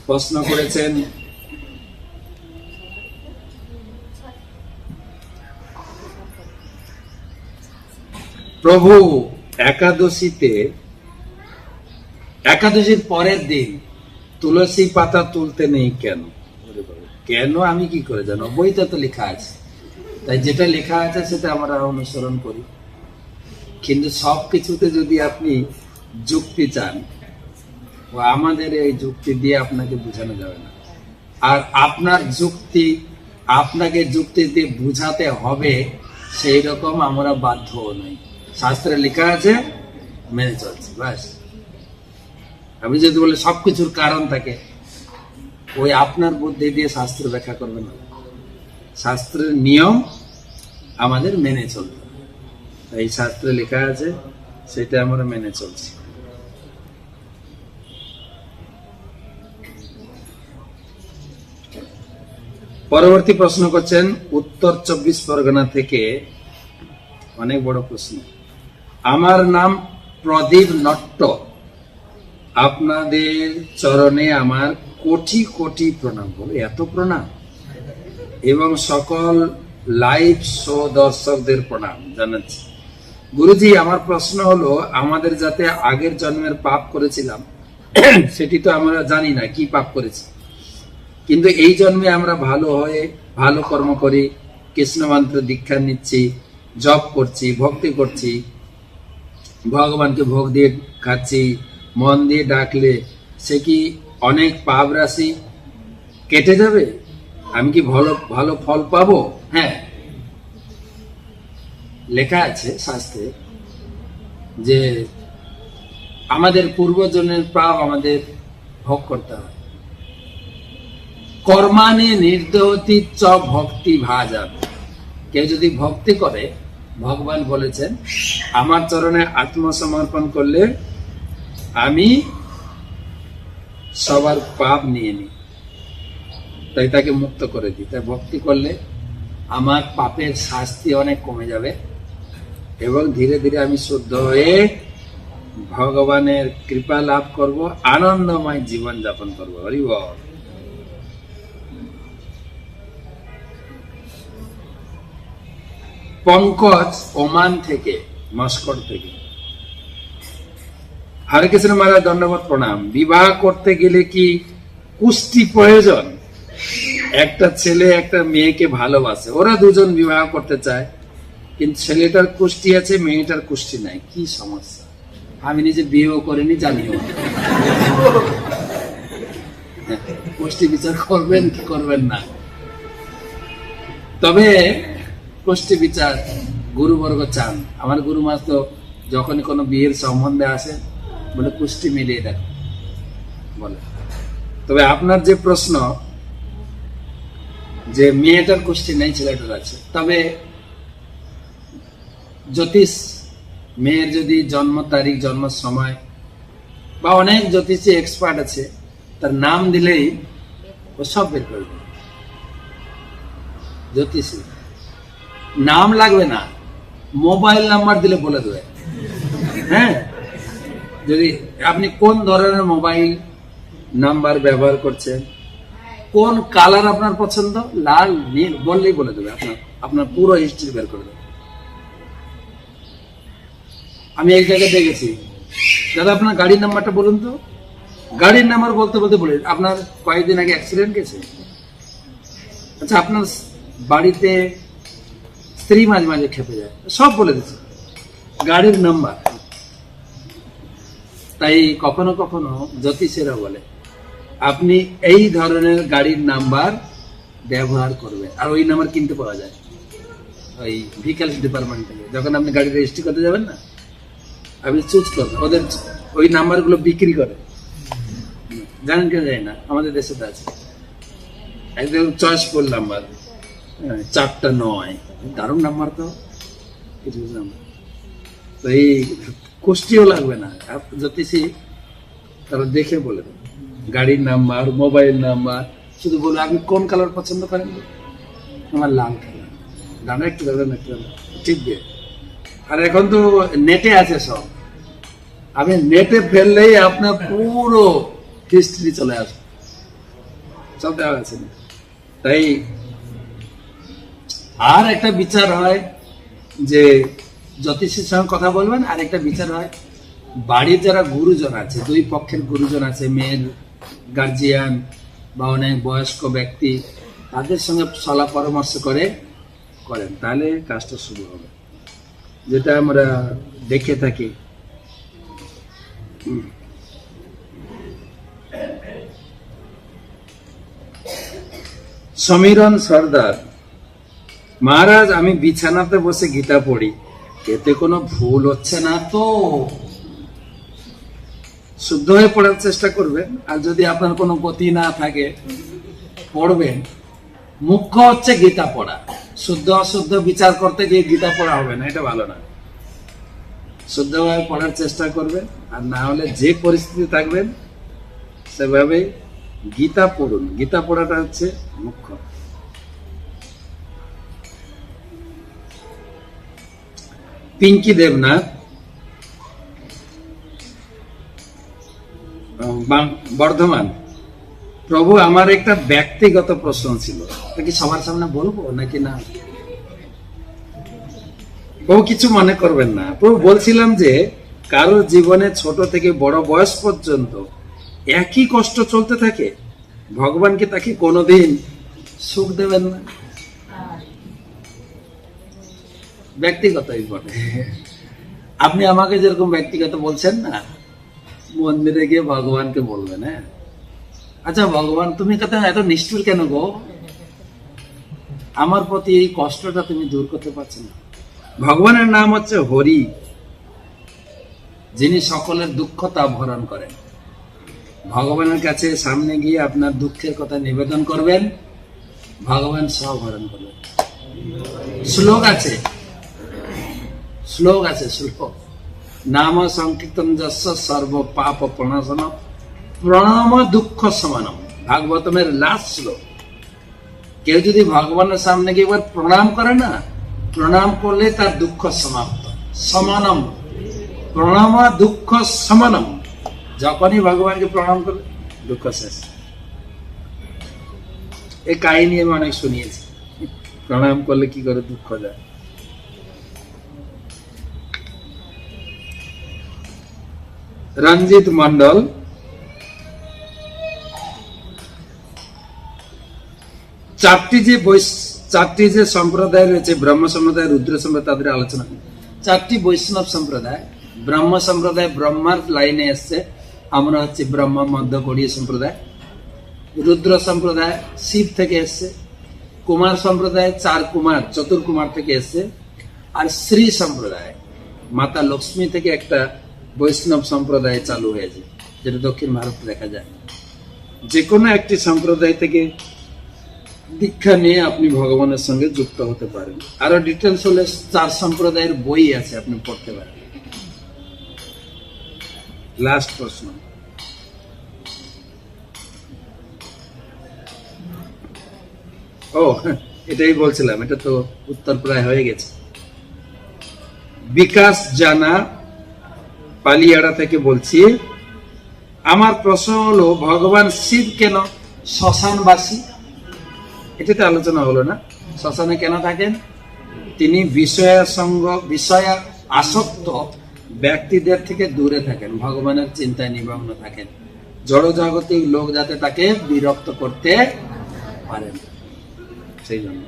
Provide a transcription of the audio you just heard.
প্রশ্ন করেছেন প্রভু একাদশীর পরের দিন তুলসী পাতা তুলতে নেই কেন? কেন আমি কি করে জানো? বইতে তো লেখা আছে, তাই যেটা লেখা আছে সেটা আমরা অনুসরণ করি। কিন্তু সবকিছুতে যদি আপনি যুক্তি চান, আমাদের এই যুক্তি দিয়ে আপনাকে বোঝানো যাবে না। আর আপনাকে যুক্তি দিয়ে বুঝাতে হবে সেই রকম আমরা বাধ্য নই। শাস্ত্রে লেখা আছে, মেনে চলছি, ব্যাস। আপনি যদি বলে সবকিছুর কারণ থাকে, ওই আপনার বুদ্ধি দিয়ে শাস্ত্র ব্যাখ্যা করবে না। শাস্ত্রের নিয়ম আমাদের মেনে চলবে, এই শাস্ত্রে লেখা আছে সেটা আমরা মেনে চলছি। পরবর্তী প্রশ্ন করছেন উত্তর 24 পরগনা থেকে, অনেক বড় প্রশ্ন। আমার নাম প্রদীপ নট্ট, আপনাদের চরণে আমার কোটি কোটি প্রণাম। বলে এত প্রণাম, এবং সকল লাইভ শো দর্শকদের প্রণাম জানাচ্ছি। গুরুজি, আমার প্রশ্ন হলো, আমাদের যাতে আগের জন্মের পাপ করেছিলাম সেটি তো আমরা জানি না কি পাপ করেছি, কিন্তু এই জন্মে আমরা ভালো কর্ম করি, কৃষ্ণ মন্ত্র দীক্ষা নিচ্ছি, জপ করছি, ভক্তি করছি, ভগবানকে ভোগ দিয়ে খাচ্ছি, মন দিয়ে ডাকলে সে কি অনেক পাপ রাশি কেটে যাবে? আমি কি ভালো ফল পাবো? হ্যাঁ, লেখা আছে শাস্ত্রে যে আমাদের পূর্বজন্মের পাপ আমাদের ভোগ করতে হয়। কর্মাণি নির্দহতি চ ভক্তি ভাজাম। কেউ যদি ভক্তি করে, ভগবান বলেছেন আমার চরণে আত্মসমর্পণ করলে আমি সবার পাপ নিয়ে নিই, তাই তাকে মুক্ত করে দিই। তাই ভক্তি করলে আমার পাপের শাস্তি অনেক কমে যাবে, এবং ধীরে ধীরে আমি শুদ্ধ হয়ে ভগবানের কৃপা লাভ করব, আনন্দময় জীবন যাপন করবো। হরি বল। পঙ্কজ ওমান থেকে, মস্কট থেকে। হরে কৃষ্ণ মহারাজ, ধন্যবাদ, প্রণাম। বিবাহ করতে গেলে কি কুষ্টি প্রয়োজন? একটা ছেলে একটা মেয়েকে ভালোবাসে, ওরা দুজন বিবাহ করতে চায়, কিন্তু ছেলেটার কুষ্টি আছে, মেয়েটার কুষ্টি নাই। কি সমস্যা? আমি নিজে বিয়েও করিনি, জানিও। কুষ্টি বিচার করবেন কি করবেন না, তবে কুষ্টি বিচার গুরুবর্গ চান। আমার গুরু মা তো যখনই কোনো বিয়ের সম্বন্ধে আসে বলে কুষ্টি মিলিয়ে দেখ বলে। তবে আপনার যে প্রশ্ন যে মেয়েটার কুষ্টি নেই, ছেলেটার আছে, তবে জ্যোতিষ, মেয়ের যদি জন্ম তারিখ, জন্ম সময়, বা অনেক জ্যোতিষী এক্সপার্ট আছে, তার নাম দিলেই ও সব বের করে দেবে। জ্যোতিষী নাম লাগবে না, মোবাইল নাম্বার দিলে বলে দেবে। হ্যাঁ, যদি আপনি কোন ধরনের মোবাইল নাম্বার ব্যবহার করছেন, কোন কালার আপনার পছন্দ, লাল নীল বললেই বলে দেবে, আপনার পুরো হিস্ট্রি বের করে দেবে। আমি এক জায়গায় দেখেছি, দাদা আপনার গাড়ির নাম্বারটা বলুন তো। গাড়ির নাম্বার বলতে বলতে বলে, আপনার কয়েকদিন আগে অ্যাক্সিডেন্ট গেছে, আচ্ছা আপনার বাড়িতে স্ত্রী মাঝে মাঝে খেপে যায়, সব বলে দিচ্ছে, গাড়ির নাম্বার। তাই কখনো কখনো জ্যোতিষেরা বলে আপনি এই ধরনের গাড়ির নাম্বার ব্যবহার করবেন। আর ওই নাম্বার কিনতে পাওয়া যায় ওই ভেহিকলস ডিপার্টমেন্ট থেকে। যখন আপনি গাড়ি রেজিস্ট্রি করতে যাবেন না, আপনি চুজ করবেন, ওদের ওই নাম্বারগুলো বিক্রি করে, জানেন কেন জানি না, আমাদের দেশে তো আছে। একদম চয়েসফুল নাম্বার, 4টা 9, দারুণ নাম্বার তো। তো এই কুষ্টিও লাগবে না, জ্যোতিষী তারা দেখে বলে দেবে গাড়ির নাম্বার, মোবাইল নাম্বার। শুধু বলে আপনি কোন কালার পছন্দ করেন, আমার লাল কালার, ডানা একটু ধরেন, একটু ঠিক দিয়ে। আর এখন তো নেটে আছে সব, আপনি নেটে ফেললেই আপনার পুরো হিস্ট্রি চলে আসবে। সব দেওয়া আছে। তাই আর একটা বিচার হয় যে জ্যোতিষীর সঙ্গে কথা বলবেন, আর একটা বিচার হয় বাড়ির যারা গুরুজন আছে, দুই পক্ষের গুরুজন আছে, মেয়ের গার্জিয়ান বা অনেক বয়স্ক ব্যক্তি, তাদের সঙ্গে সলা পরামর্শ করেন, তাহলে কাজটা শুরু হবে, যেটা আমরা দেখে থাকি। সমীরণ সর্দার, মহারাজ আমি বিছানাতে বসে গীতা পড়ি, এতে কোনো ভুল হচ্ছে না তো? শুদ্ধ হয়ে পড়ার চেষ্টা করবেন, আর যদি আপনার কোনো গতি না থাকে পড়বেন। মুখ্য হচ্ছে গীতা পড়া, শুদ্ধ অশুদ্ধ বিচার করতে গিয়ে গীতা পড়া হবে না, এটা ভালো না। শুদ্ধভাবে পড়ার চেষ্টা করবেন, আর না হলে যে পরিস্থিতি থাকবেন সেভাবে গীতা পড়ুন। গীতা পড়াটা হচ্ছে মুখ্য। পিঙ্কি দেবনাথ, বর্ধমান, প্রভু আমার একটা ব্যক্তিগত প্রশ্ন ছিল, কি সবার সামনে বলবো নাকি না? প্রভু কিছু মনে করবেন না। প্রভু বলছিলাম যে কারোর জীবনে ছোট থেকে বড় বয়স পর্যন্ত একই কষ্ট চলতে থাকে, ভগবান কি তাকে কোনোদিন সুখ দেবেন না? ব্যক্তিগতই বটে। আপনি আমাকে যেরকম ব্যক্তিগত বলছেন না, মন্দিরে গিয়ে ভগবানকে বলবেন, হ্যাঁ আচ্ছা ভগবান তুমি এত নিষ্ঠুর কেন গো, আমার প্রতি এই কষ্টটা তুমি দূর করতে পারছো না? ভগবানের নাম হচ্ছে হরি, যিনি সকলের দুঃখতা ভরণ করেন। ভগবানের কাছে সামনে গিয়ে আপনার দুঃখের কথা নিবেদন করবেন, ভগবান সব হরণ করবেন। শ্লোক আছে, শ্লোক নাম সংকীর্তন যস্য সর্ব পাপ প্রণাশন প্রণাম দুঃখ সমানম, ভাগবতমের লাস্ট শ্লোক। কেউ যদি ভগবানের সামনে গিয়ে একবার প্রণাম করে না, প্রণাম করলে তার দুঃখ সমাপ্ত। সমানম, প্রণাম দুঃখ সমানম, যখনই ভগবানকে প্রণাম করবে দুঃখ শেষ। এই কাহিনী আমি অনেক শুনিয়েছি, প্রণাম করলে কি করে দুঃখ যায়। রঞ্জিত মন্ডল, চারটি যে সম্প্রদায় রয়েছে, ব্রহ্ম সম্প্রদায়, রুদ্র সম্প্রদায়, তাদের আলোচনা। চারটি বৈষ্ণব সম্প্রদায়। ব্রহ্ম সম্প্রদায় ব্রহ্মার লাইনে এসছে, আমরা হচ্ছে ব্রহ্ম মধ্যকরীয় সম্প্রদায়। রুদ্র সম্প্রদায় শিব থেকে এসছে। কুমার সম্প্রদায় চার কুমার, চতুর্কুমার থেকে এসছে। আর শ্রী সম্প্রদায় মাতা লক্ষ্মী থেকে একটা বৈষ্ণব সম্প্রদায় চালু হয়েছে, যেটা দক্ষিণ ভারতে দেখা যায়। যে কোনো একটি সম্প্রদায় থেকে দীক্ষা নিয়ে আপনি ভগবানের সঙ্গে যুক্ত হতে পারেন। আরো ডিটেলস হলে চার সম্প্রদায়ের বই আছে, আপনি পড়তে পারেন। লাস্ট প্রশ্ন, ও এটাই বলছিলাম, এটা তো উত্তর প্রায় হয়ে গেছে। বিকাশ জানা পালিয়াড়া থেকে বলছি, আমার প্রশ্ন হলো ভগবান শিব কেন শ্মশানবাসী? এটাতে আলোচনা হলো না। শ্মশানে কেন থাকেন? তিনি বিষয়া আসক্ত ব্যক্তিদের থেকে দূরে থাকেন, ভগবানের চিন্তায় নিমগ্ন থাকেন, জড়জাগতিক লোক যাতে তাকে বিরক্ত করতে পারেন, সেই জন্য।